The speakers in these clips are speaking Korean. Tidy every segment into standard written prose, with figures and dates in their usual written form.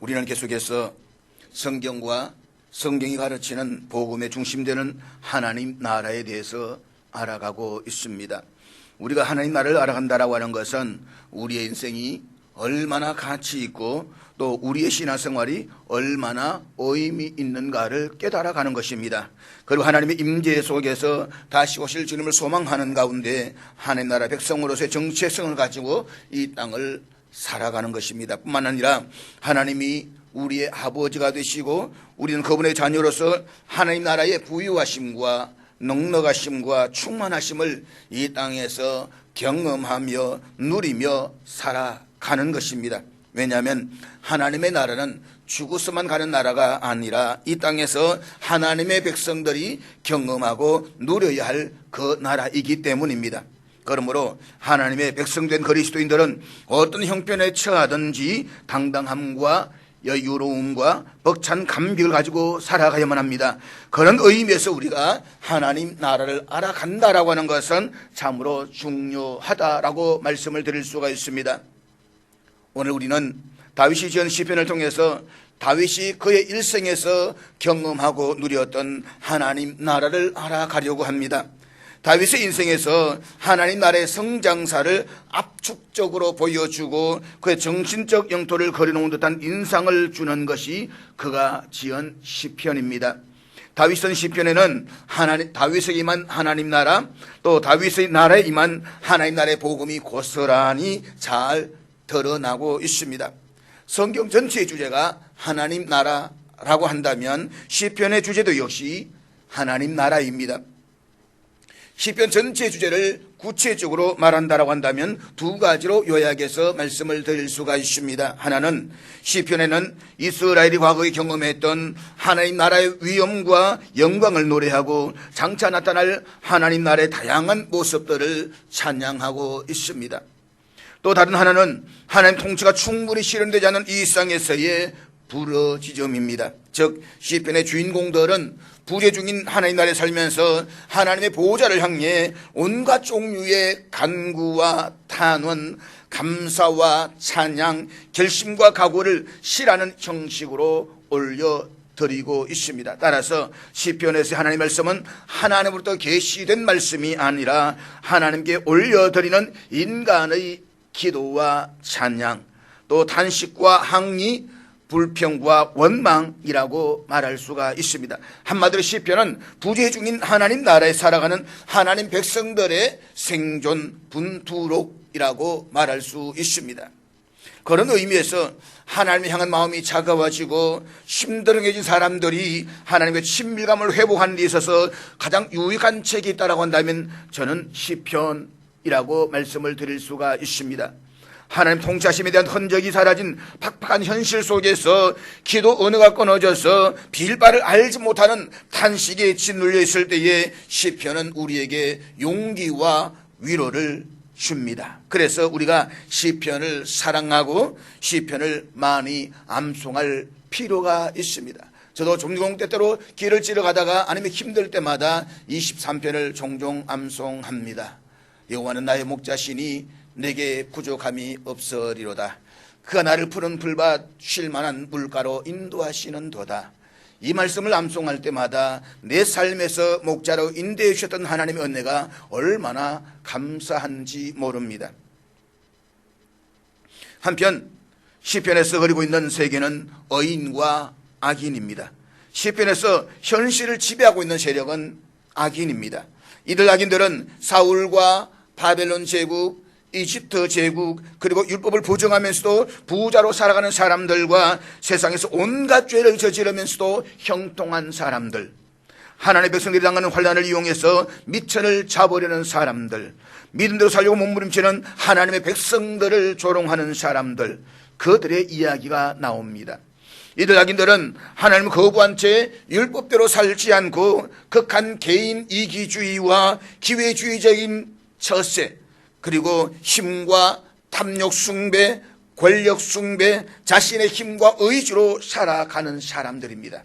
우리는 계속해서 성경과 성경이 가르치는 복음의 중심되는 하나님 나라에 대해서 알아가고 있습니다. 우리가 하나님 나라를 알아간다라고 하는 것은 우리의 인생이 얼마나 가치 있고 또 우리의 신앙생활이 얼마나 의미 있는가를 깨달아가는 것입니다. 그리고 하나님의 임재 속에서 다시 오실 주님을 소망하는 가운데 하나님 나라 백성으로서의 정체성을 가지고 이 땅을 살아가는 것입니다. 뿐만 아니라 하나님이 우리의 아버지가 되시고 우리는 그분의 자녀로서 하나님 나라의 부유하심과 넉넉하심과 충만하심을 이 땅에서 경험하며 누리며 살아가는 것입니다. 왜냐하면 하나님의 나라는 죽어서만 가는 나라가 아니라 이 땅에서 하나님의 백성들이 경험하고 누려야 할 그 나라이기 때문입니다. 그러므로 하나님의 백성된 그리스도인들은 어떤 형편에 처하든지 당당함과 여유로움과 벅찬 감격을 가지고 살아가야만 합니다. 그런 의미에서 우리가 하나님 나라를 알아간다라고 하는 것은 참으로 중요하다라고 말씀을 드릴 수가 있습니다. 오늘 우리는 다윗이 지은 시편을 통해서 다윗이 그의 일생에서 경험하고 누렸던 하나님 나라를 알아가려고 합니다. 다윗의 인생에서 하나님 나라의 성장사를 압축적으로 보여주고 그의 정신적 영토를 그려놓은 듯한 인상을 주는 것이 그가 지은 시편입니다. 다윗은 시편에는 다윗에게 임한 하나님 나라, 또 다윗의 나라에 임한 하나님 나라의 복음이 고스란히 잘 드러나고 있습니다. 성경 전체의 주제가 하나님 나라라고 한다면 시편의 주제도 역시 하나님 나라입니다. 시편 전체의 주제를 구체적으로 말한다라고 한다면 두 가지로 요약해서 말씀을 드릴 수가 있습니다. 하나는 시편에는 이스라엘이 과거에 경험했던 하나님 나라의 위엄과 영광을 노래하고 장차 나타날 하나님 나라의 다양한 모습들을 찬양하고 있습니다. 또 다른 하나는 하나님 통치가 충분히 실현되지 않은 이 세상에서의 부르짖음입니다. 즉 시편의 주인공들은 부재 중인 하나님 나라에 살면서 하나님의 보호자를 향해 온갖 종류의 간구와 탄원, 감사와 찬양, 결심과 각오를 실하는 형식으로 올려드리고 있습니다. 따라서 시편에서 하나님의 말씀은 하나님으로부터 계시된 말씀이 아니라 하나님께 올려드리는 인간의 기도와 찬양, 또 탄식과 항의, 불평과 원망이라고 말할 수가 있습니다. 한마디로 시편은 부재 중인 하나님 나라에 살아가는 하나님 백성들의 생존 분투록이라고 말할 수 있습니다. 그런 의미에서 하나님을 향한 마음이 차가워지고 심드렁해진 사람들이 하나님의 친밀감을 회복하는 데 있어서 가장 유익한 책이 있다고 한다면 저는 시편이라고 말씀을 드릴 수가 있습니다. 하나님 통치하심에 대한 흔적이 사라진 팍팍한 현실 속에서 기도 언어가 끊어져서 빌바를 알지 못하는 탄식에 짓눌려 있을 때에 시편은 우리에게 용기와 위로를 줍니다. 그래서 우리가 시편을 사랑하고 시편을 많이 암송할 필요가 있습니다. 저도 종종 때때로 길을 지나가다가 아니면 힘들 때마다 23편을 종종 암송합니다. 여호와는 나의 목자시니 내게 부족함이 없으리로다. 그가 나를 푸른 풀밭 쉴만한 물가로 인도하시는도다. 이 말씀을 암송할 때마다 내 삶에서 목자로 인도해 주셨던 하나님의 은혜가 얼마나 감사한지 모릅니다. 한편 시편에서 그리고 있는 세계는 의인과 악인입니다. 시편에서 현실을 지배하고 있는 세력은 악인입니다. 이들 악인들은 사울과 바벨론 제국, 이집트 제국, 그리고 율법을 부정하면서도 부자로 살아가는 사람들과 세상에서 온갖 죄를 저지르면서도 형통한 사람들, 하나님의 백성들이 당하는 환난을 이용해서 미천을 잡으려는 사람들, 믿음대로 살려고 몸부림치는 하나님의 백성들을 조롱하는 사람들, 그들의 이야기가 나옵니다. 이들 악인들은 하나님을 거부한 채 율법대로 살지 않고 극한 개인 이기주의와 기회주의적인 처세, 그리고 힘과 탐욕 숭배, 권력 숭배, 자신의 힘과 의지로 살아가는 사람들입니다.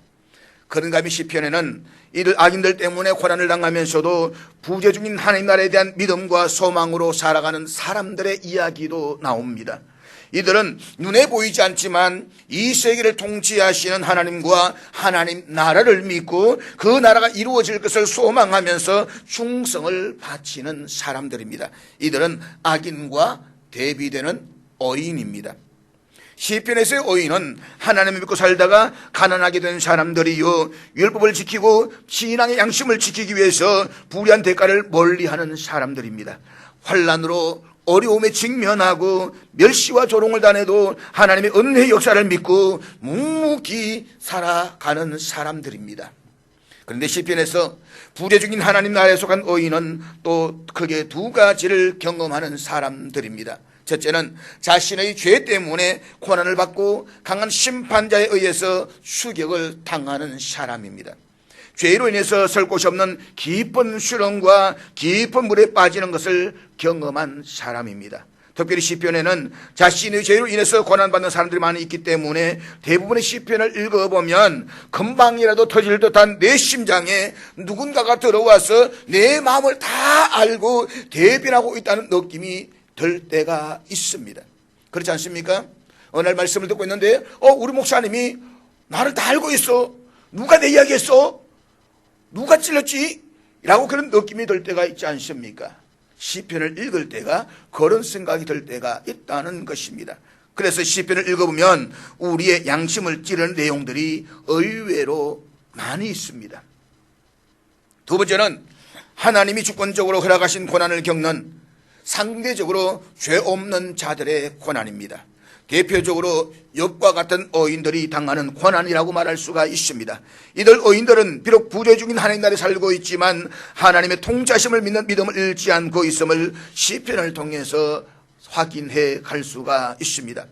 그런가 하면 시편에는 이들 악인들 때문에 고난을 당하면서도 부재 중인 하나님 나라에 대한 믿음과 소망으로 살아가는 사람들의 이야기도 나옵니다. 이들은 눈에 보이지 않지만 이 세계를 통치하시는 하나님과 하나님 나라를 믿고 그 나라가 이루어질 것을 소망하면서 충성을 바치는 사람들입니다. 이들은 악인과 대비되는 어인입니다. 시편에서의 어인은 하나님을 믿고 살다가 가난하게 된 사람들이요, 율법을 지키고 신앙의 양심을 지키기 위해서 불의한 대가를 멀리하는 사람들입니다. 환난으로 어려움에 직면하고 멸시와 조롱을 당해도 하나님의 은혜의 역사를 믿고 묵묵히 살아가는 사람들입니다. 그런데 시편에서 부재 중인 하나님 나라에 속한 어인은 또 크게 두 가지를 경험하는 사람들입니다. 첫째는 자신의 죄 때문에 고난을 받고 강한 심판자에 의해서 추격을 당하는 사람입니다. 죄로 인해서 설 곳이 없는 깊은 수렁과 깊은 물에 빠지는 것을 경험한 사람입니다. 특별히 시편에는 자신의 죄로 인해서 고난받는 사람들이 많이 있기 때문에 대부분의 시편을 읽어보면 금방이라도 터질 듯한 내 심장에 누군가가 들어와서 내 마음을 다 알고 대변하고 있다는 느낌이 들 때가 있습니다. 그렇지 않습니까? 어느 날 말씀을 듣고 있는데 우리 목사님이 나를 다 알고 있어. 누가 내 이야기 했어? 누가 찔렀지? 라고 그런 느낌이 들 때가 있지 않습니까? 시편을 읽을 때가 그런 생각이 들 때가 있다는 것입니다. 그래서 시편을 읽어보면 우리의 양심을 찌르는 내용들이 의외로 많이 있습니다. 두 번째는 하나님이 주권적으로 허락하신 고난을 겪는 상대적으로 죄 없는 자들의 고난입니다. 대표적으로 욥과 같은 어인들이 당하는 고난이라고 말할 수가 있습니다. 이들 어인들은 비록 부재 중인 하나님 나라에 살고 있지만 하나님의 통치하심을 믿는 믿음을 잃지 않고 있음을 시편을 통해서 확인해 갈 수가 있습니다.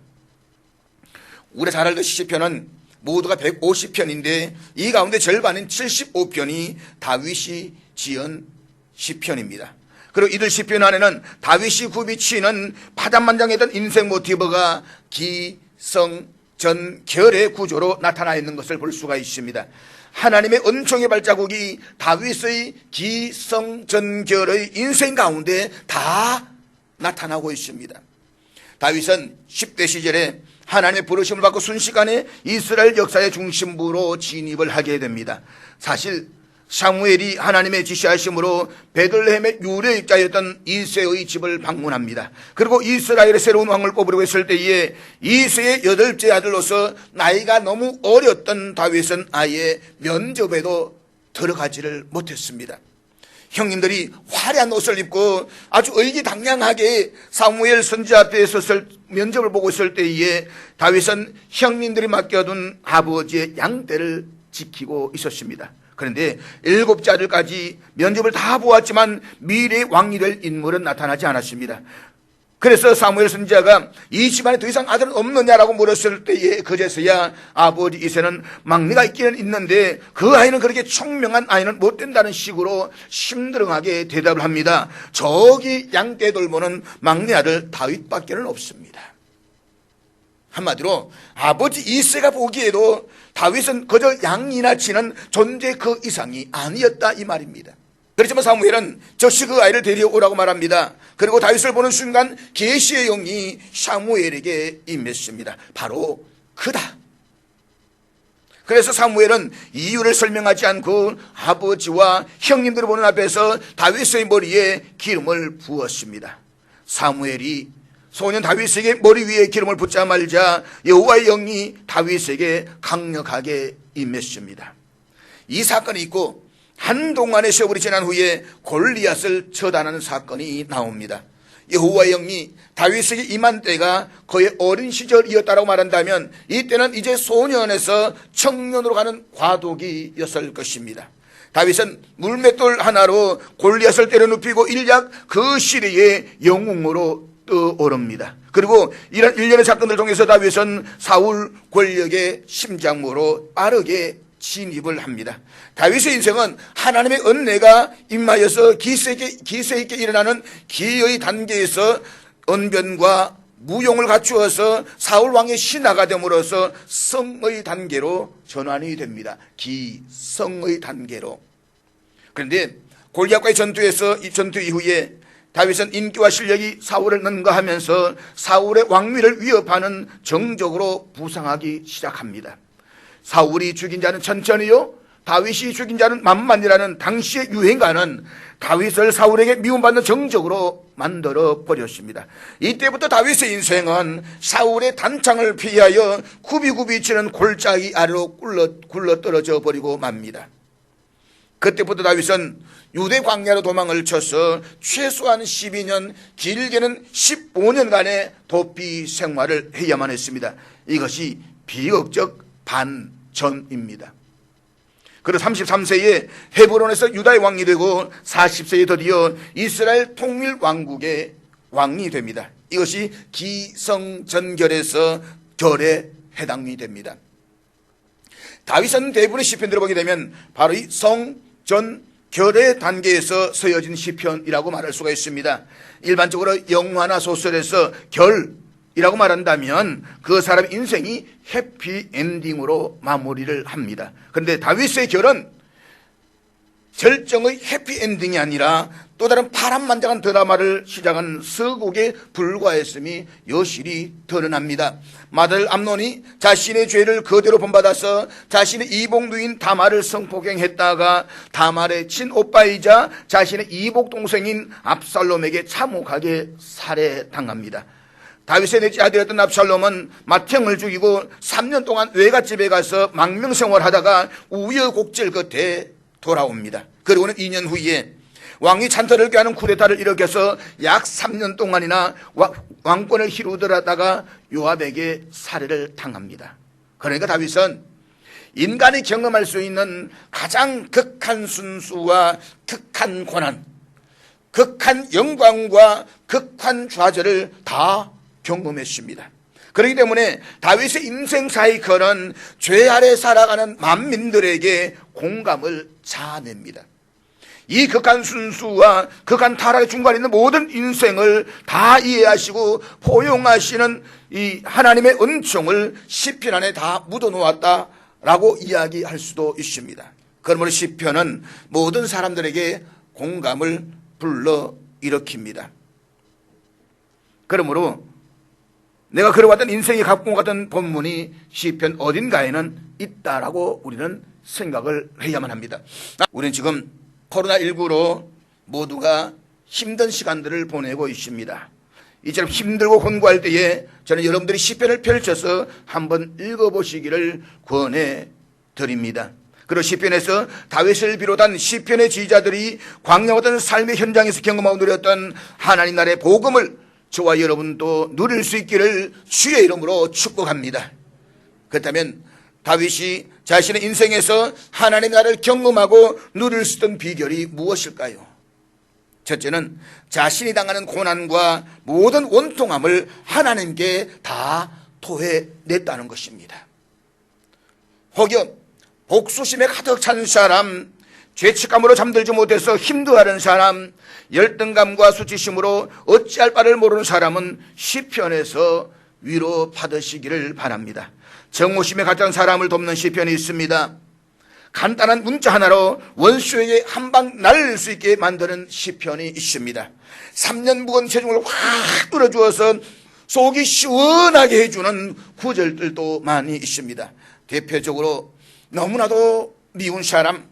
우리가 잘 알듯이 시편은 모두가 150편인데 이 가운데 절반인 75편이 다윗이 지은 시편입니다. 그리고 이들 시편 안에는 다윗이 굽이치는 파란만장했던 인생 모티브가 기성전결의 구조로 나타나 있는 것을 볼 수가 있습니다. 하나님의 은총의 발자국이 다윗의 기성전결의 인생 가운데 다 나타나고 있습니다. 다윗은 10대 시절에 하나님의 부르심을 받고 순식간에 이스라엘 역사의 중심부로 진입을 하게 됩니다. 사실 사무엘이 하나님의 지시하심으로 베들레헴의 유력자였던 이새의 집을 방문합니다. 그리고 이스라엘의 새로운 왕을 뽑으려고 했을 때에 이새의 8째 아들로서 나이가 너무 어렸던 다윗은 아예 면접에도 들어가지를 못했습니다. 형님들이 화려한 옷을 입고 아주 의기당냥하게 사무엘 선지자 앞에 서서 면접을 보고 있을 때에 다윗은 형님들이 맡겨둔 아버지의 양떼를 지키고 있었습니다. 그런데 7째 아들까지 면접을 다 보았지만 미래의 왕이 될 인물은 나타나지 않았습니다. 그래서 사무엘 선지자가 이 집안에 더 이상 아들은 없느냐라고 물었을 때에 그제서야 아버지 이새는 막내가 있기는 있는데 그 아이는 그렇게 총명한 아이는 못 된다는 식으로 심드렁하게 대답을 합니다. 저기 양떼 돌보는 막내 아들 다윗밖에는 없습니다. 한마디로 아버지 이새가 보기에도 다윗은 그저 양이나 치는 존재 그 이상이 아니었다 이 말입니다. 그렇지만 사무엘은 즉시 그 아이를 데려오라고 말합니다. 그리고 다윗을 보는 순간 계시의 영이 사무엘에게 임했습니다. 바로 그다. 그래서 사무엘은 이유를 설명하지 않고 아버지와 형님들을 보는 앞에서 다윗의 머리에 기름을 부었습니다. 사무엘이 소년 다윗에게 머리 위에 기름을 붓자마자 여호와의 영이 다윗에게 강력하게 임했습니다. 이 사건이 있고 한동안의 세월이 지난 후에 골리앗을 처단하는 사건이 나옵니다. 여호와의 영이 다윗에게 임한 때가 그의 어린 시절이었다고 말한다면 이때는 이제 소년에서 청년으로 가는 과도기였을 것입니다. 다윗은 물맷돌 하나로 골리앗을 때려눕히고 일약 그 시리의 영웅으로 떠오릅니다. 그리고 이런 일련의 사건을 통해서 다윗은 사울 권력의 심장으로 빠르게 진입을 합니다. 다윗의 인생은 하나님의 은혜가 임하여서 기세 있게 일어나는 기의 단계에서 언변과 무용을 갖추어서 사울 왕의 신하가 됨으로써 성의 단계로 전환이 됩니다. 기성의 단계로. 그런데 골리앗과의 전투에서 이 전투 이후에 다윗은 인기와 실력이 사울을 능가하면서 사울의 왕위를 위협하는 정적으로 부상하기 시작합니다. 사울이 죽인 자는 천천히요, 다윗이 죽인 자는 만만이라는 당시의 유행가는 다윗을 사울에게 미움받는 정적으로 만들어 버렸습니다. 이때부터 다윗의 인생은 사울의 단창을 피하여 굽이굽이 치는 골짜기 아래로 굴러 떨어져 버리고 맙니다. 그때부터 다윗은 유대 광야로 도망을 쳐서 최소한 12년, 길게는 15년간의 도피 생활을 해야만 했습니다. 이것이 비극적 반전입니다. 그리고 33세에 헤브론에서 유다의 왕이 되고 40세에 드디어 이스라엘 통일왕국의 왕이 됩니다. 이것이 기성전결에서 결에 해당이 됩니다. 다윗은 대부분의 시편들을 보게 되면 바로 이 성전결의 단계에서 서여진 시편이라고 말할 수가 있습니다. 일반적으로 영화나 소설에서 결이라고 말한다면 그 사람의 인생이 해피엔딩으로 마무리를 합니다. 그런데 다윗의 결은 절정의 해피엔딩이 아니라 또 다른 파란만장한 드라마를 시작한 서곡에 불과했음이 여실히 드러납니다. 맏아들 암논이 자신의 죄를 그대로 본받아서 자신의 이복누인 다말을 성폭행했다가 다말의 친오빠이자 자신의 이복동생인 압살롬에게 참혹하게 살해당합니다. 다윗의 넷째 아들이었던 압살롬은 맏형을 죽이고 3년 동안 외갓집에 가서 망명생활하다가 우여곡절 끝에 돌아옵니다. 그리고는 2년 후에 왕이 찬탈을 꾀하는 쿠데타를 일으켜서 약 3년 동안이나 왕권을 희루들하다가 요압에게 살해를 당합니다. 그러니까 다윗은 인간이 경험할 수 있는 가장 극한 순수와 극한 고난, 극한 영광과 극한 좌절을 다 경험했습니다. 그렇기 때문에 다윗의 인생 사이클은 죄 아래 살아가는 만민들에게 공감을 자아냅니다. 이 극한 순수와 극한 타락의 중간에 있는 모든 인생을 다 이해하시고 포용하시는 이 하나님의 은총을 시편 안에 다 묻어놓았다라고 이야기할 수도 있습니다. 그러므로 시편은 모든 사람들에게 공감을 불러일으킵니다. 그러므로 내가 그려왔던 인생이 갖고 갔던 본문이 시편 어딘가에는 있다라고 우리는 생각을 해야만 합니다. 우리는 지금 코로나19로 모두가 힘든 시간들을 보내고 있습니다. 이처럼 힘들고 곤고할 때에 저는 여러분들이 시편을 펼쳐서 한번 읽어보시기를 권해드립니다. 그리고 시편에서 다윗을 비롯한 시편의 지휘자들이 광야와 같은 삶의 현장에서 경험하고 누렸던 하나님 나라의 복음을 저와 여러분도 누릴 수 있기를 주의 이름으로 축복합니다. 그렇다면 다윗이 자신의 인생에서 하나님 나라를 경험하고 누릴 수 있던 비결이 무엇일까요? 첫째는 자신이 당하는 고난과 모든 원통함을 하나님께 다 토해냈다는 것입니다. 혹여 복수심에 가득 찬 사람, 죄책감으로 잠들지 못해서 힘들어하는 사람, 열등감과 수치심으로 어찌할 바를 모르는 사람은 시편에서 위로 받으시기를 바랍니다. 정오심에 가득한 사람을 돕는 시편이 있습니다. 간단한 문자 하나로 원수에게 한 방 날릴 수 있게 만드는 시편이 있습니다. 3년 무거운 체중을 확 뚫어주어서 속이 시원하게 해주는 구절들도 많이 있습니다. 대표적으로 너무나도 미운 사람,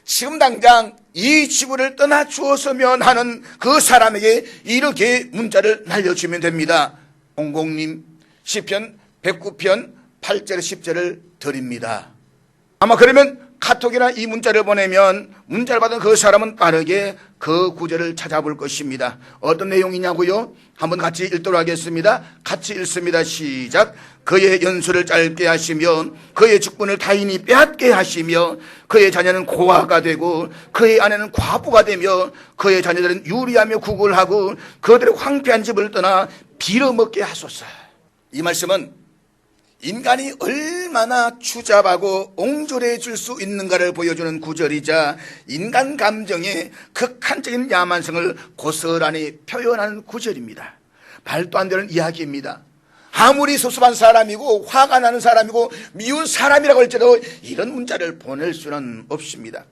지금 당장 이 지구를 떠나 주었으면 하는 그 사람에게 이렇게 문자를 날려주면 됩니다. 공공님 시편 109편 8절 10절을 드립니다. 아마 그러면 카톡이나 이 문자를 보내면 문자를 받은 그 사람은 빠르게 그 구절을 찾아볼 것입니다. 어떤 내용이냐고요? 한번 같이 읽도록 하겠습니다. 같이 읽습니다. 시작. 그의 연수를 짧게 하시며 그의 직분을 타인이 빼앗게 하시며 그의 자녀는 고아가 되고 그의 아내는 과부가 되며 그의 자녀들은 유리하며 구걸하고 그들의 황폐한 집을 떠나 빌어먹게 하소서. 이 말씀은 인간이 얼마나 추잡하고 옹졸해질 수 있는가를 보여주는 구절이자 인간 감정의 극한적인 야만성을 고스란히 표현하는 구절입니다. 말도 안 되는 이야기입니다. 아무리 섭섭한 사람이고 화가 나는 사람이고 미운 사람이라고 할지라도 이런 문자를 보낼 수는 없습니다.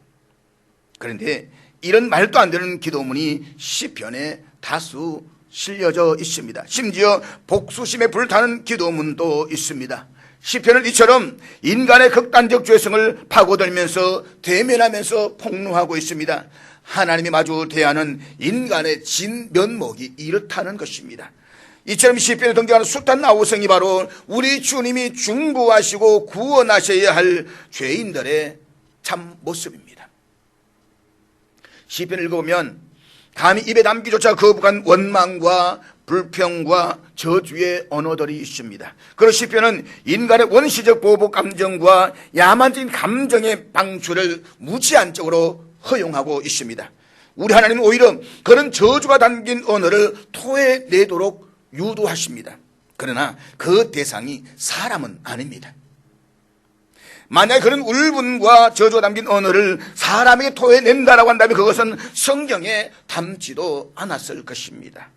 그런데 이런 말도 안 되는 기도문이 시편에 다수 실려져 있습니다. 심지어 복수심에 불타는 기도문도 있습니다. 시편은 이처럼 인간의 극단적 죄성을 파고들면서 대면하면서 폭로하고 있습니다. 하나님이 마주 대하는 인간의 진면목이 이렇다는 것입니다. 이처럼 시편에 등장하는 숱한 아우성이 바로 우리 주님이 중보하시고 구원하셔야 할 죄인들의 참 모습입니다. 시편을 읽어보면 감히 입에 담기조차 거북한 원망과 불평과 저주의 언어들이 있습니다. 그리고 시편은 인간의 원시적 보복 감정과 야만적인 감정의 방출을 무제한적으로 허용하고 있습니다. 우리 하나님은 오히려 그런 저주가 담긴 언어를 토해내도록 유도하십니다. 그러나 그 대상이 사람은 아닙니다. 만약에 그런 울분과 저주가 담긴 언어를 사람에게 토해낸다라고 한다면 그것은 성경에 담지도 않았을 것입니다.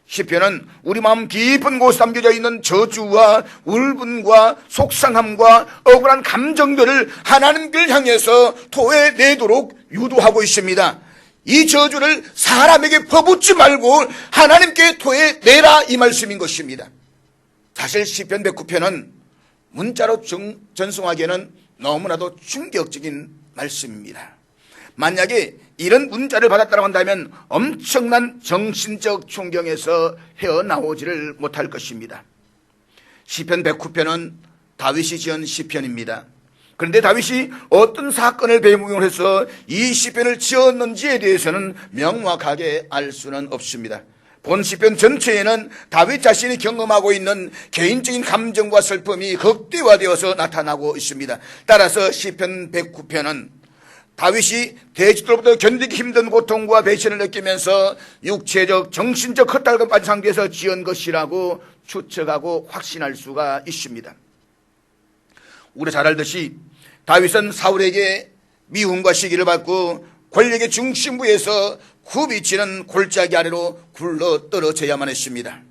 시편은 우리 마음 깊은 곳에 담겨져 있는 저주와 울분과 속상함과 억울한 감정들을 하나님을 향해서 토해내도록 유도하고 있습니다. 이 저주를 사람에게 퍼붓지 말고 하나님께 토해내라, 이 말씀인 것입니다. 사실 시편 109편은 문자로 전송하기에는 너무나도 충격적인 말씀입니다. 만약에 이런 문자를 받았다고 한다면 엄청난 정신적 충격에서 헤어나오지를 못할 것입니다. 시편 109편은 다윗이 지은 시편입니다. 그런데 다윗이 어떤 사건을 배경으로 해서 이 시편을 지었는지에 대해서는 명확하게 알 수는 없습니다. 본 시편 전체에는 다윗 자신이 경험하고 있는 개인적인 감정과 슬픔이 극대화되어서 나타나고 있습니다. 따라서 시편 109편은 다윗이 대적들로부터 견디기 힘든 고통과 배신을 느끼면서 육체적, 정신적 헛달과 빠진 상태에서 지은 것이라고 추측하고 확신할 수가 있습니다. 우리가 잘 알듯이 다윗은 사울에게 미움과 시기를 받고 권력의 중심부에서 굽이치는 골짜기 아래로 굴러 떨어져야만 했습니다.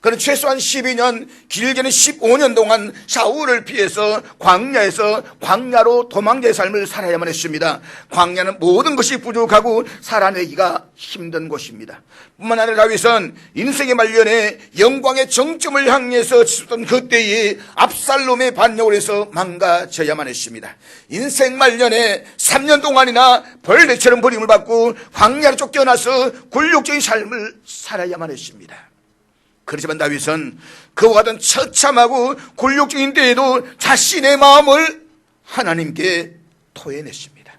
그는 최소한 12년, 길게는 15년 동안 사울을 피해서 광야로 도망자의 삶을 살아야만 했습니다. 광야는 모든 것이 부족하고 살아내기가 힘든 곳입니다. 뿐만 아니라 다윗은 인생의 말년에 영광의 정점을 향해서 치솟던 그때에 압살롬의 반역을 해서 망가져야만 했습니다. 인생 말년에 3년 동안이나 벌레처럼 버림을 받고 광야로 쫓겨나서 굴욕적인 삶을 살아야만 했습니다. 그렇지만 다윗은 그와 같은 처참하고 굴욕적인 때에도 자신의 마음을 하나님께 토해냈습니다.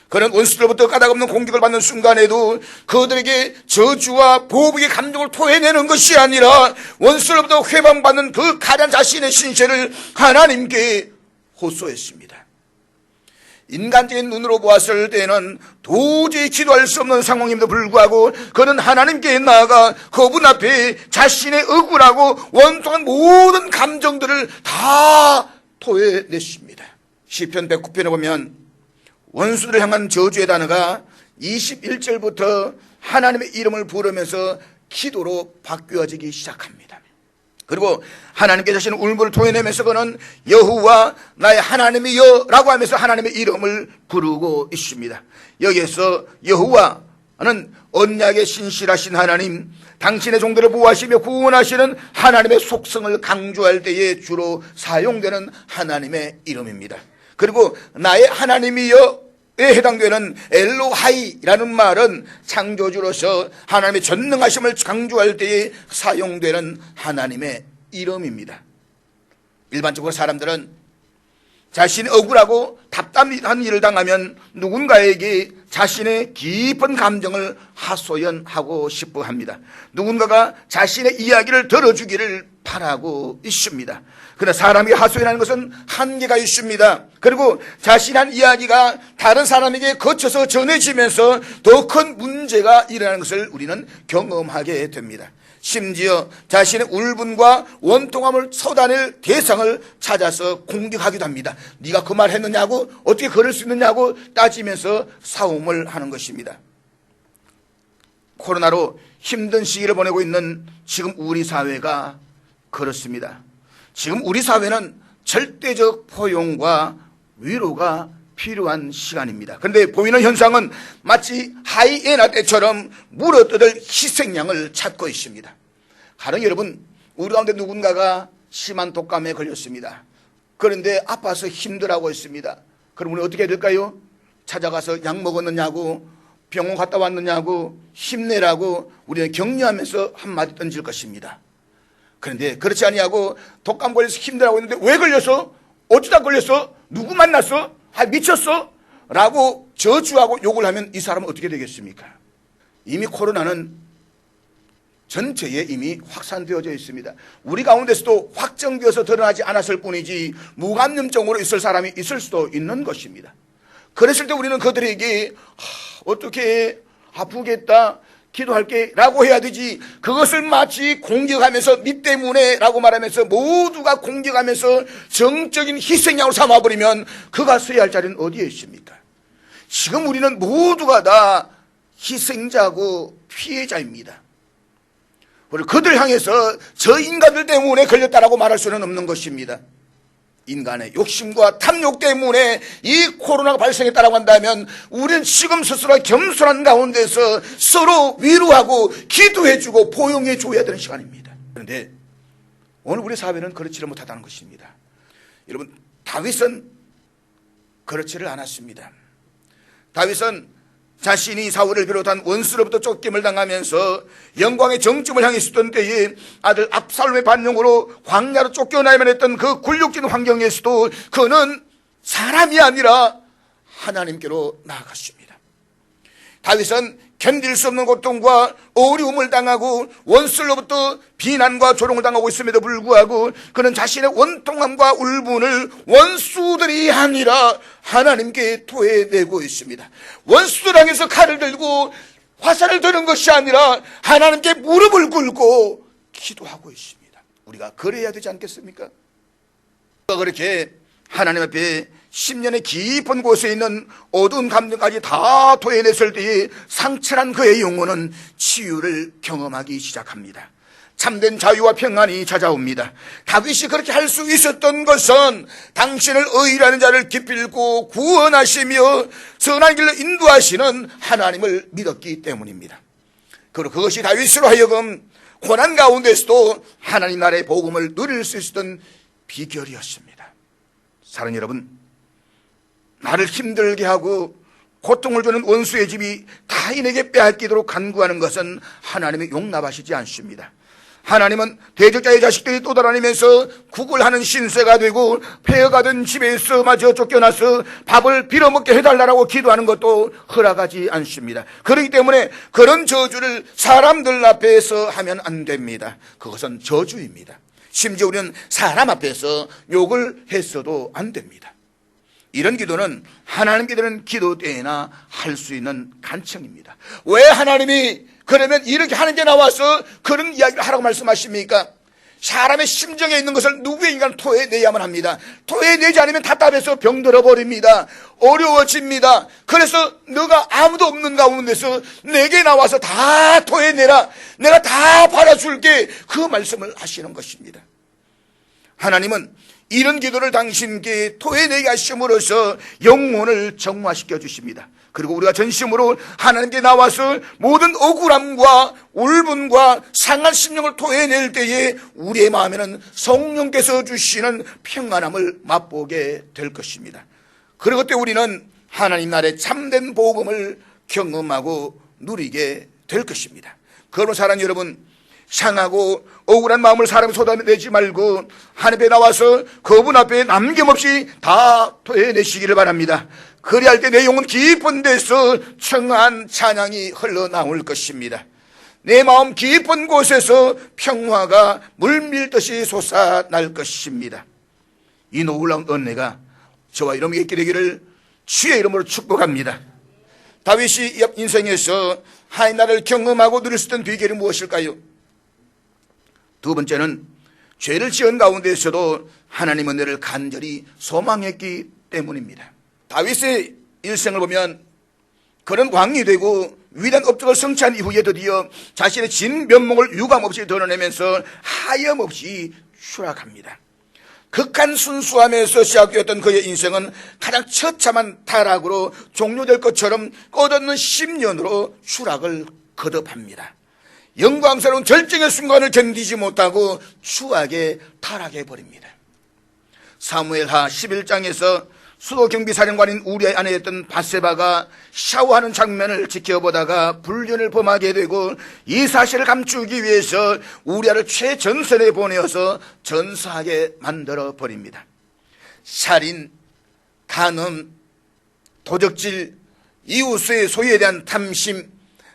그는 원수들로부터 까닭없는 공격을 받는 순간에도 그들에게 저주와 보복의 감정을 토해내는 것이 아니라 원수들로부터 회방받는 그 가련 자신의 신세를 하나님께 호소했습니다. 인간적인 눈으로 보았을 때는 도저히 기도할 수 없는 상황임에도 불구하고 그는 하나님께 나아가 그분 앞에 자신의 억울하고 원통한 모든 감정들을 다 토해냈습니다. 시편 109편에 보면 원수들을 향한 저주의 단어가 21절부터 하나님의 이름을 부르면서 기도로 바뀌어지기 시작합니다. 그리고 하나님께 자신의 울분을 토해내면서 그는 여호와 나의 하나님이여 라고 하면서 하나님의 이름을 부르고 있습니다. 여기에서 여호와는 언약의 신실하신 하나님, 당신의 종들을 보호하시며 구원하시는 하나님의 속성을 강조할 때에 주로 사용되는 하나님의 이름입니다. 그리고 나의 하나님이여 에 해당되는 엘로하이라는 말은 창조주로서 하나님의 전능하심을 강조할 때에 사용되는 하나님의 이름입니다. 일반적으로 사람들은 자신이 억울하고 답답한 일을 당하면 누군가에게 자신의 깊은 감정을 하소연하고 싶어 합니다. 누군가가 자신의 이야기를 들어주기를 바라고 있습니다. 그러나 사람이 하소연하는 것은 한계가 있습니다. 그리고 자신의 이야기가 다른 사람에게 거쳐서 전해지면서 더 큰 문제가 일어나는 것을 우리는 경험하게 됩니다. 심지어 자신의 울분과 원통함을 쏟아낼 대상을 찾아서 공격하기도 합니다. 네가 그 말 했느냐고, 어떻게 그럴 수 있느냐고 따지면서 싸움을 하는 것입니다. 코로나로 힘든 시기를 보내고 있는 지금 우리 사회가 그렇습니다. 지금 우리 사회는 절대적 포용과 위로가 필요한 시간입니다. 그런데 보이는 현상은 마치 하이에나 때처럼 물어뜯을 희생양을 찾고 있습니다. 가령 여러분, 우리 가운데 누군가가 심한 독감에 걸렸습니다. 그런데 아파서 힘들어하고 있습니다. 그럼 우리 어떻게 해야 될까요? 찾아가서 약 먹었느냐고, 병원 갔다 왔느냐고, 힘내라고 우리는 격려하면서 한마디 던질 것입니다. 그런데 그렇지 아니하고 독감 걸려서 힘들어하고 있는데 왜 걸렸어? 어쩌다 걸렸어? 누구 만났어? 미쳤어? 라고 저주하고 욕을 하면 이 사람은 어떻게 되겠습니까? 이미 코로나는 전체에 이미 확산되어져 있습니다. 우리 가운데서도 확정되어서 드러나지 않았을 뿐이지 무감염증으로 있을 사람이 있을 수도 있는 것입니다. 그랬을 때 우리는 그들에게 어떻게 아프겠다 기도할게 라고 해야 되지, 그것을 마치 공격하면서 니 때문에 라고 말하면서 모두가 공격하면서 정적인 희생양으로 삼아버리면 그가 서야 할 자리는 어디에 있습니까? 지금 우리는 모두가 다 희생자고 피해자입니다. 그들 향해서 저 인간들 때문에 걸렸다라고 말할 수는 없는 것입니다. 인간의 욕심과 탐욕 때문에 이 코로나가 발생했다고 한다면 우리는 지금 스스로 겸손한 가운데서 서로 위로하고 기도해주고 포용해줘야 되는 시간입니다. 그런데 오늘 우리 사회는 그렇지를 못하다는 것입니다. 여러분, 다윗은 그렇지를 않았습니다. 다윗은 자신이 사울을 비롯한 원수로부터 쫓김을 당하면서 영광의 정점을 향해 있었던 때에 아들 압살롬의 반영으로 광야로 쫓겨나야만 했던 그 굴욕진 환경에서도 그는 사람이 아니라 하나님께로 나아갔습니다. 다윗은 견딜 수 없는 고통과 어려움을 당하고 원수로부터 비난과 조롱을 당하고 있음에도 불구하고 그는 자신의 원통함과 울분을 원수들이 아니라 하나님께 토해내고 있습니다. 원수들 향해서 칼을 들고 화살을 드는 것이 아니라 하나님께 무릎을 꿇고 기도하고 있습니다. 우리가 그래야 되지 않겠습니까? 그렇게 하나님 앞에 10년의 깊은 곳에 있는 어두운 감정까지 다 토해냈을 때에 상처난 그의 영혼은 치유를 경험하기 시작합니다. 참된 자유와 평안이 찾아옵니다. 다윗이 그렇게 할 수 있었던 것은 당신을 의인하는 자를 기필고 구원하시며 선한 길로 인도하시는 하나님을 믿었기 때문입니다. 그리고 그것이 다윗으로 하여금 고난 가운데서도 하나님 나라의 복음을 누릴 수 있었던 비결이었습니다. 사랑하는 여러분, 나를 힘들게 하고 고통을 주는 원수의 집이 타인에게 빼앗기도록 간구하는 것은 하나님이 용납하시지 않습니다. 하나님은 대적자의 자식들이 떠돌아다니면서 국을 하는 신세가 되고 폐허가 된 집에서 마저 쫓겨나서 밥을 빌어먹게 해달라고 기도하는 것도 허락하지 않습니다. 그렇기 때문에 그런 저주를 사람들 앞에서 하면 안 됩니다. 그것은 저주입니다. 심지어 우리는 사람 앞에서 욕을 했어도 안 됩니다. 이런 기도는 하나님께 드리는 기도 때에나 할 수 있는 간청입니다. 왜 하나님이 그러면 이렇게 하는 게 나와서 그런 이야기를 하라고 말씀하십니까? 사람의 심정에 있는 것을 누구의 인간은 토해내야만 합니다. 토해내지 않으면 답답해서 병들어 버립니다. 어려워집니다. 그래서 너가 아무도 없는 가운데서 내게 나와서 다 토해내라, 내가 다 받아줄게, 그 말씀을 하시는 것입니다. 하나님은 이런 기도를 당신께 토해내게 하심으로써 영혼을 정화시켜 주십니다. 그리고 우리가 전심으로 하나님께 나와서 모든 억울함과 울분과 상한 심령을 토해낼 때에 우리의 마음에는 성령께서 주시는 평안함을 맛보게 될 것입니다. 그리고 그때 우리는 하나님 나라의 참된 복음을 경험하고 누리게 될 것입니다. 그러므로 사랑하는 여러분, 상하고 억울한 마음을 사람이 쏟아내지 말고 하나님 앞에 나와서 그분 앞에 남김없이 다 토해내시기를 바랍니다. 그리할 때 내 영혼 깊은 데서 청한 찬양이 흘러나올 것입니다. 내 마음 깊은 곳에서 평화가 물밀듯이 솟아날 것입니다. 이 놀라운 은혜가 저와 여러분에게 있게 되기를 주의 이름으로 축복합니다. 다윗이 인생에서 하나님 나라를 경험하고 누릴 수 있던 비결이 무엇일까요? 두 번째는 죄를 지은 가운데서도 하나님 은혜를 간절히 소망했기 때문입니다. 다윗의 일생을 보면 그는 왕이 되고 위대한 업적을 성취한 이후에 드디어 자신의 진 면목을 유감없이 드러내면서 하염없이 추락합니다. 극한 순수함에서 시작되었던 그의 인생은 가장 처참한 타락으로 종료될 것처럼 끝없는 10년으로 추락을 거듭합니다. 영광스러운 절정의 순간을 견디지 못하고 추악에 타락해버립니다. 사무엘하 11장에서 수도 경비사령관인 우리아의 아내였던 밧세바가 샤워하는 장면을 지켜보다가 불륜을 범하게 되고 이 사실을 감추기 위해서 우리아를 최전선에 보내어서 전사하게 만들어 버립니다. 살인, 간음, 도적질, 이웃의 소유에 대한 탐심,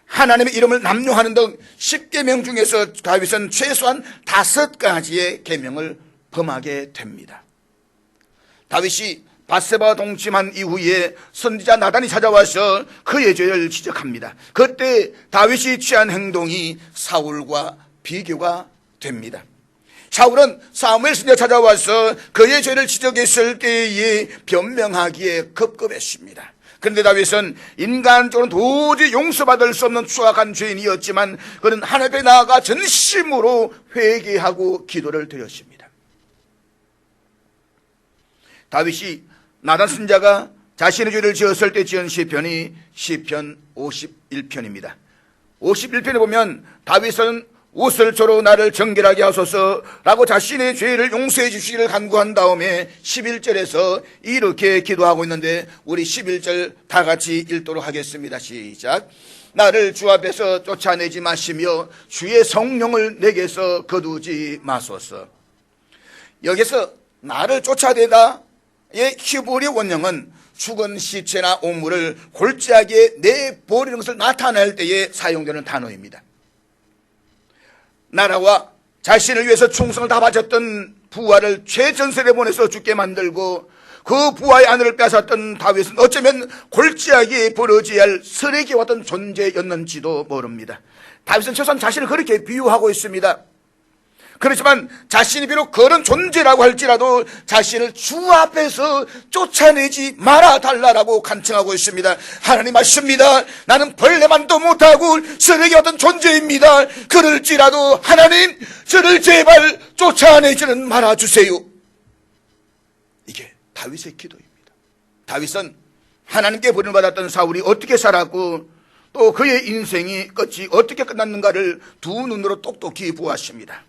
하나님의 이름을 남용하는 등 10계명 중에서 다윗은 최소한 5가지의 계명을 범하게 됩니다. 다윗이 밧세바와 동침한 이후에 선지자 나단이 찾아와서 그의 죄를 지적합니다. 그때 다윗이 취한 행동이 사울과 비교가 됩니다. 사울은 사무엘 선지자 찾아와서 그의 죄를 지적했을 때에 변명하기에 급급했습니다. 그런데 다윗은 인간적으로는 도저히 용서받을 수 없는 추악한 죄인이었지만 그는 하나님 앞에 나아가 전심으로 회개하고 기도를 드렸습니다. 다윗이 나단 선지자가 자신의 죄를 지었을 때 지은 시편이 시편 51편입니다. 51편에 보면 다윗은 옷을 저로 나를 정결하게 하소서라고 자신의 죄를 용서해 주시기를 간구한 다음에 11절에서 이렇게 기도하고 있는데 우리 11절 다 같이 읽도록 하겠습니다. 시작. 나를 주 앞에서 쫓아내지 마시며 주의 성령을 내게서 거두지 마소서. 여기서 나를 쫓아내다의 히브리 원형은 죽은 시체나 오물을 골짜기에 내버리는 것을 나타낼 때에 사용되는 단어입니다. 나라와 자신을 위해서 충성을 다 바쳤던 부하를 최전선에 보내서 죽게 만들고 그 부하의 아내를 빼앗았던 다윗은 어쩌면 골짜기에 버려져야 할 쓰레기와 같은 존재였는지도 모릅니다. 다윗은 최소한 자신을 그렇게 비유하고 있습니다. 그렇지만 자신이 비록 그런 존재라고 할지라도 자신을 주 앞에서 쫓아내지 말아달라고 간청하고 있습니다. 하나님 아십니다. 나는 벌레만도 못하고 쓰레기 같은 존재입니다. 그럴지라도 하나님 저를 제발 쫓아내지는 말아주세요. 이게 다윗의 기도입니다. 다윗은 하나님께 부름을 받았던 사울이 어떻게 살았고 또 그의 인생이 끝이 어떻게 끝났는가를 두 눈으로 똑똑히 보았습니다.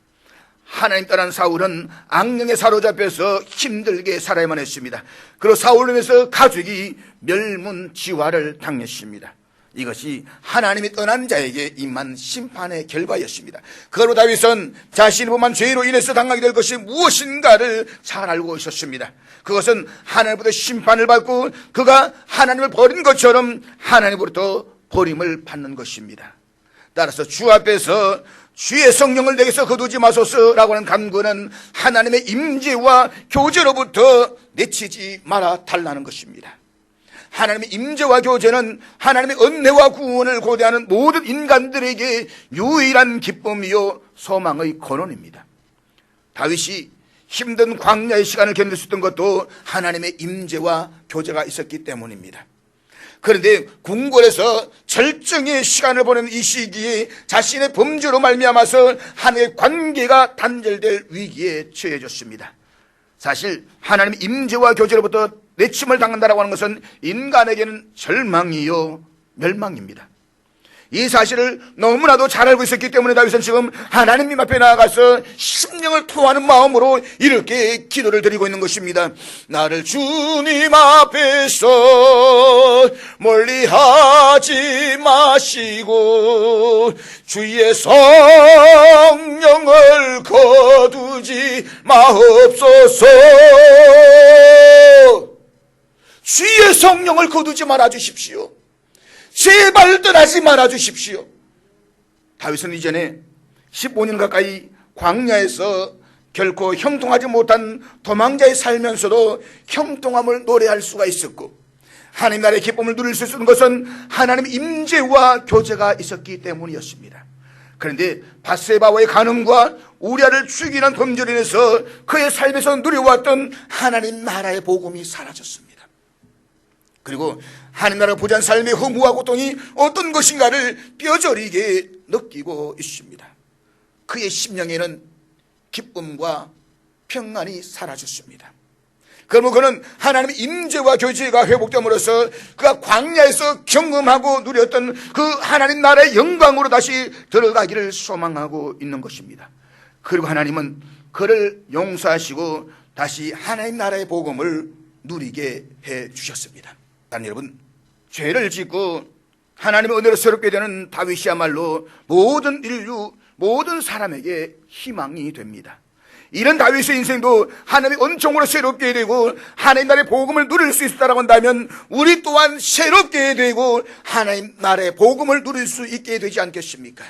하나님 떠난 사울은 악령에 사로잡혀서 힘들게 살아야만 했습니다. 그리고 사울로 인해서 가족이 멸문지화를 당했습니다. 이것이 하나님이 떠난 자에게 임한 심판의 결과였습니다. 그러므로 다윗은 자신이 범한 죄로 인해서 당하게 될 것이 무엇인가를 잘 알고 있었습니다. 그것은 하나님으로부터 심판을 받고 그가 하나님을 버린 것처럼 하나님으로부터 버림을 받는 것입니다. 따라서 주 앞에서 주의 성령을 내게서 거두지 마소서라고 하는 간구는 하나님의 임재와 교제로부터 내치지 말아 달라는 것입니다. 하나님의 임재와 교제는 하나님의 은혜와 구원을 고대하는 모든 인간들에게 유일한 기쁨이요 소망의 근원입니다. 다윗이 힘든 광야의 시간을 견딜 수 있던 것도 하나님의 임재와 교제가 있었기 때문입니다. 그런데 궁궐에서 절정의 시간을 보내는 이 시기에 자신의 범죄로 말미암아서 하나님의 관계가 단절될 위기에 처해졌습니다. 사실 하나님의 임재와 교제로부터 내침을 당한다라고 하는 것은 인간에게는 절망이요 멸망입니다. 이 사실을 너무나도 잘 알고 있었기 때문에 다윗은 지금 하나님 앞에 나아가서 심령을 토하는 마음으로 이렇게 기도를 드리고 있는 것입니다. 나를 주님 앞에서 멀리하지 마시고 주의 성령을 거두지 마옵소서. 주의 성령을 거두지 말아 주십시오. 제발 떠나지 말아 주십시오. 다윗은 이전에 15년 가까이 광야에서 결코 형통하지 못한 도망자에 살면서도 형통함을 노래할 수가 있었고 하나님 나라의 기쁨을 누릴 수 있는 것은 하나님의 임재와 교제가 있었기 때문이었습니다. 그런데 밧세바와의 간음과 우리아를 죽이는 범죄로 인해서 그의 삶에서 누려왔던 하나님 나라의 복음이 사라졌습니다. 그리고 하나님 나라 보잔 삶의 허무와 고통이 어떤 것인가를 뼈저리게 느끼고 있습니다. 그의 심령에는 기쁨과 평안이 사라졌습니다. 그러면 그는 하나님의 임재와 교제가 회복됨으로써 그가 광야에서 경험하고 누렸던 그 하나님 나라의 영광으로 다시 들어가기를 소망하고 있는 것입니다. 그리고 하나님은 그를 용서하시고 다시 하나님 나라의 복음을 누리게 해 주셨습니다. 여러분, 죄를 짓고 하나님의 은혜로 새롭게 되는 다윗이야말로 모든 인류, 모든 사람에게 희망이 됩니다. 이런 다윗의 인생도 하나님의 은총으로 새롭게 되고 하나님 나라의 복음을 누릴 수 있었다고 한다면 우리 또한 새롭게 되고 하나님 나라의 복음을 누릴 수 있게 되지 않겠습니까?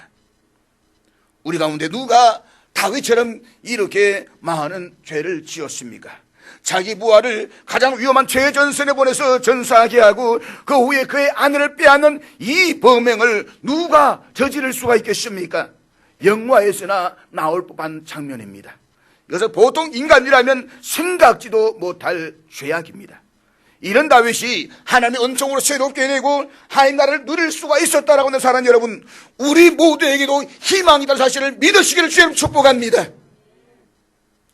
우리 가운데 누가 다윗처럼 이렇게 많은 죄를 지었습니까? 자기 부하를 가장 위험한 최전선에 보내서 전사하게 하고 그 후에 그의 아내를 빼앗는 이 범행을 누가 저지를 수가 있겠습니까? 영화에서나 나올 법한 장면입니다. 이것은 보통 인간이라면 생각지도 못할 죄악입니다. 이런 다윗이 하나님의 은총으로 새롭게 되고 하나님 나라를 누릴 수가 있었다라고 하는 사람 여러분, 우리 모두에게도 희망이라는 사실을 믿으시기를 주님 축복합니다.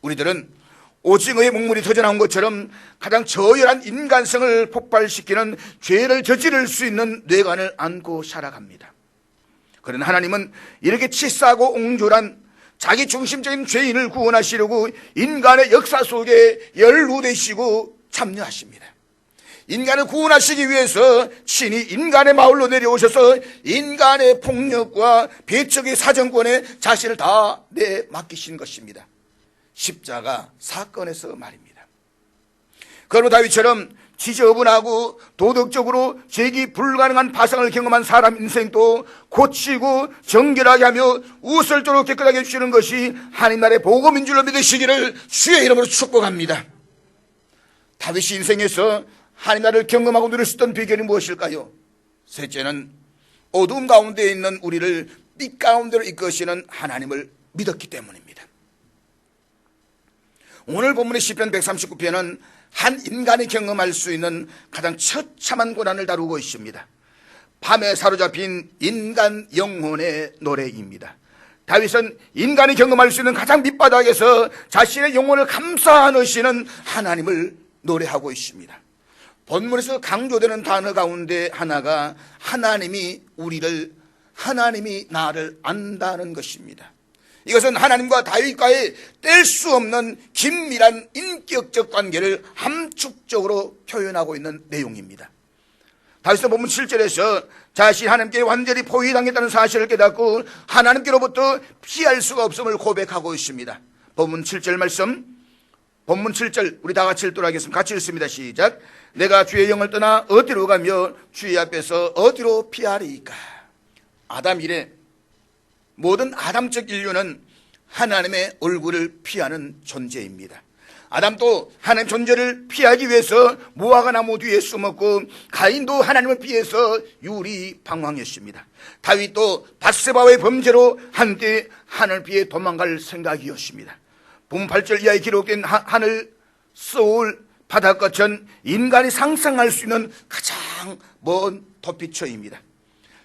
우리들은 오징어의 목물이 터져나온 것처럼 가장 저열한 인간성을 폭발시키는 죄를 저지를 수 있는 뇌관을 안고 살아갑니다. 그러나 하나님은 이렇게 치사하고 옹졸한 자기 중심적인 죄인을 구원하시려고 인간의 역사 속에 연루되시고 참여하십니다. 인간을 구원하시기 위해서 친히 인간의 마을로 내려오셔서 인간의 폭력과 배척의 사정권에 자신을 다 내맡기신 것입니다. 십자가 사건에서 말입니다. 그러므로 다윗처럼 지저분하고 도덕적으로 제기 불가능한 파상을 경험한 사람 인생도 고치고 정결하게 하며 우설토록 깨끗하게 해주시는 것이 하나님 나라의 복음인 줄로 믿으시기를 주의 이름으로 축복합니다. 다윗이 인생에서 하나님 나라를 경험하고 누릴 수 있던 비결이 무엇일까요? 셋째는 어두움 가운데 있는 우리를 빛 가운데로 이끄시는 하나님을 믿었기 때문입니다. 오늘 본문의 시편 139편은 한 인간이 경험할 수 있는 가장 처참한 고난을 다루고 있습니다. 밤에 사로잡힌 인간 영혼의 노래입니다. 다윗은 인간이 경험할 수 있는 가장 밑바닥에서 자신의 영혼을 감싸안으시는 하나님을 노래하고 있습니다. 본문에서 강조되는 단어 가운데 하나가 하나님이 나를 안다는 것입니다. 이것은 하나님과 다윗과의 뗄 수 없는 긴밀한 인격적 관계를 함축적으로 표현하고 있는 내용입니다. 다윗은 본문 7절에서 자신이 하나님께 완전히 포위당했다는 사실을 깨닫고 하나님께로부터 피할 수가 없음을 고백하고 있습니다. 본문 7절 말씀, 본문 7절 우리 다 같이 읽도록 하겠습니다. 같이 읽습니다. 시작. 내가 주의 영을 떠나 어디로 가며 주의 앞에서 어디로 피하리이까. 아담 이래 모든 아담적 인류는 하나님의 얼굴을 피하는 존재입니다. 아담도 하나님 존재를 피하기 위해서 무화과 나무 뒤에 숨었고 가인도 하나님을 피해서 유리 방황했습니다. 다윗도 밧세바의 범죄로 한때 하늘을 피해 도망갈 생각이었습니다. 본문 8절 이하에 기록된 하늘, 서울, 바닷가천 인간이 상상할 수 있는 가장 먼 도피처입니다.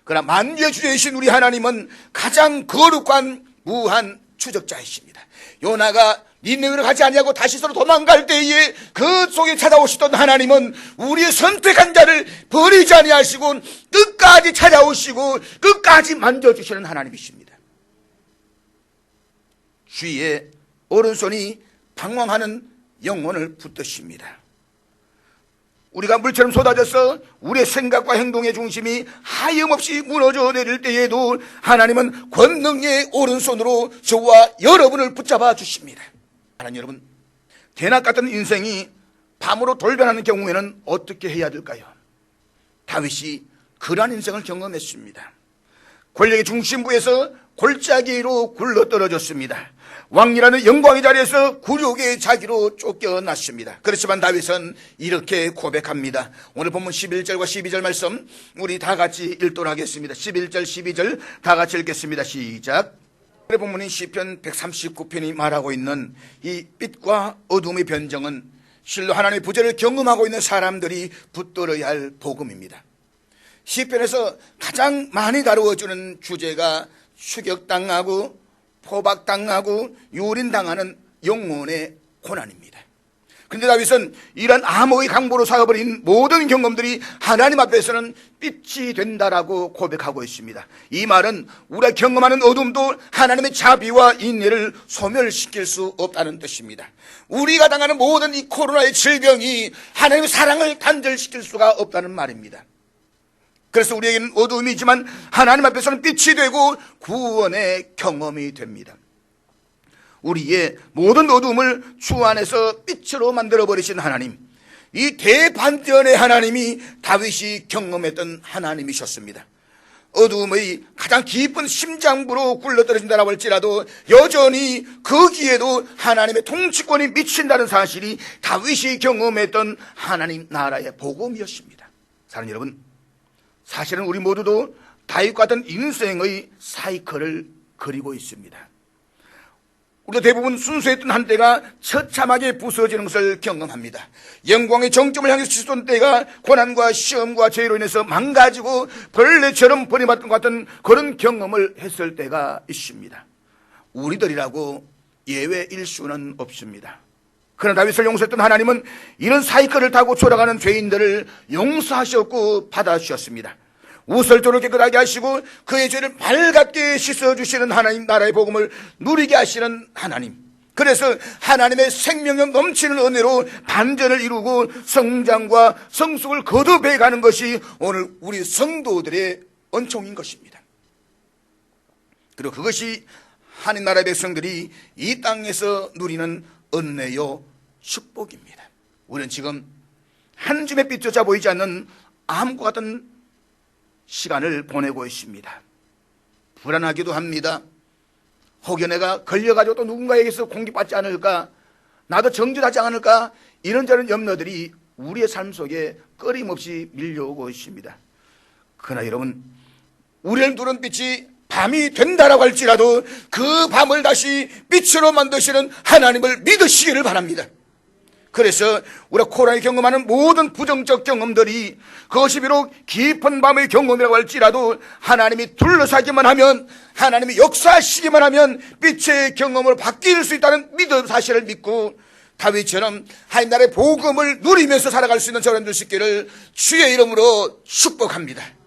그러나 만유의 주제이신 우리 하나님은 가장 거룩한 무한 추적자이십니다. 요나가 니느웨로 가지 아니하고 다시스로 도망갈 때에 그 속에 찾아오시던 하나님은 우리의 선택한 자를 버리지 아니하시고 끝까지 찾아오시고 끝까지 만져주시는 하나님이십니다. 주의 오른손이 방황하는 영혼을 붙드십니다. 우리가 물처럼 쏟아져서 우리의 생각과 행동의 중심이 하염없이 무너져 내릴 때에도 하나님은 권능의 오른손으로 저와 여러분을 붙잡아 주십니다. 하나님 여러분, 대낮 같은 인생이 밤으로 돌변하는 경우에는 어떻게 해야 될까요? 다윗이 그러한 인생을 경험했습니다. 권력의 중심부에서 골짜기로 굴러떨어졌습니다. 왕이라는 영광의 자리에서 굴욕의 자기로 쫓겨났습니다. 그렇지만 다윗은 이렇게 고백합니다. 오늘 본문 11절과 12절 말씀 우리 다 같이 읽도록 하겠습니다. 11절 12절 다 같이 읽겠습니다. 시작. 오늘 본문인 시편 139편이 말하고 있는 이 빛과 어둠의 변정은 실로 하나님의 부재를 경험하고 있는 사람들이 붙들어야 할 복음입니다. 시편에서 가장 많이 다루어지는 주제가 추격당하고 포박당하고 유린당하는 영혼의 고난입니다. 그런데 다윗은 이런 암흑의 강보로 사여버린 모든 경험들이 하나님 앞에서는 빛이 된다라고 고백하고 있습니다. 이 말은 우리가 경험하는 어둠도 하나님의 자비와 인내를 소멸시킬 수 없다는 뜻입니다. 우리가 당하는 모든 이 코로나의 질병이 하나님의 사랑을 단절시킬 수가 없다는 말입니다. 그래서 우리에게는 어둠이지만 하나님 앞에서는 빛이 되고 구원의 경험이 됩니다. 우리의 모든 어둠을 주 안에서 빛으로 만들어버리신 하나님, 이 대반전의 하나님이 다윗이 경험했던 하나님이셨습니다. 어둠의 가장 깊은 심장부로 굴러떨어진다라고 할지라도 여전히 거기에도 하나님의 통치권이 미친다는 사실이 다윗이 경험했던 하나님 나라의 복음이었습니다. 사랑하는 여러분, 사실은 우리 모두도 다윗과 같은 인생의 사이클을 그리고 있습니다. 우리가 대부분 순수했던 한때가 처참하게 부서지는 것을 경험합니다. 영광의 정점을 향해서 치솟던 때가 고난과 시험과 죄로 인해서 망가지고 벌레처럼 버림받던 것 같은 그런 경험을 했을 때가 있습니다. 우리들이라고 예외일 수는 없습니다. 그러나 다윗을 용서했던 하나님은 이런 사이클을 타고 돌아가는 죄인들을 용서하셨고 받아주셨습니다. 우설토록 깨끗하게 하시고 그의 죄를 맑게 씻어주시는 하나님 나라의 복음을 누리게 하시는 하나님. 그래서 하나님의 생명력 넘치는 은혜로 반전을 이루고 성장과 성숙을 거듭해 가는 것이 오늘 우리 성도들의 은총인 것입니다. 그리고 그것이 하나님 나라의 백성들이 이 땅에서 누리는 은혜요 축복입니다. 우리는 지금 한 줌의 빛조차 보이지 않는 암과 같은 시간을 보내고 있습니다. 불안하기도 합니다. 혹여 내가 걸려가지고 또 누군가에게서 공격받지 않을까, 나도 정죄하지 않을까, 이런저런 염려들이 우리의 삶 속에 끊임없이 밀려오고 있습니다. 그러나 여러분, 우리를 누른 빛이 밤이 된다라고 할지라도 그 밤을 다시 빛으로 만드시는 하나님을 믿으시기를 바랍니다. 그래서 우리가 코로나에 경험하는 모든 부정적 경험들이 그것이 비록 깊은 밤의 경험이라고 할지라도 하나님이 둘러싸기만 하면, 하나님이 역사하시기만 하면 빛의 경험을 바뀔 수 있다는 믿음 사실을 믿고 다윗처럼 하나님 나라의 복음을 누리면서 살아갈 수 있는 저런 들 있기를 주의 이름으로 축복합니다.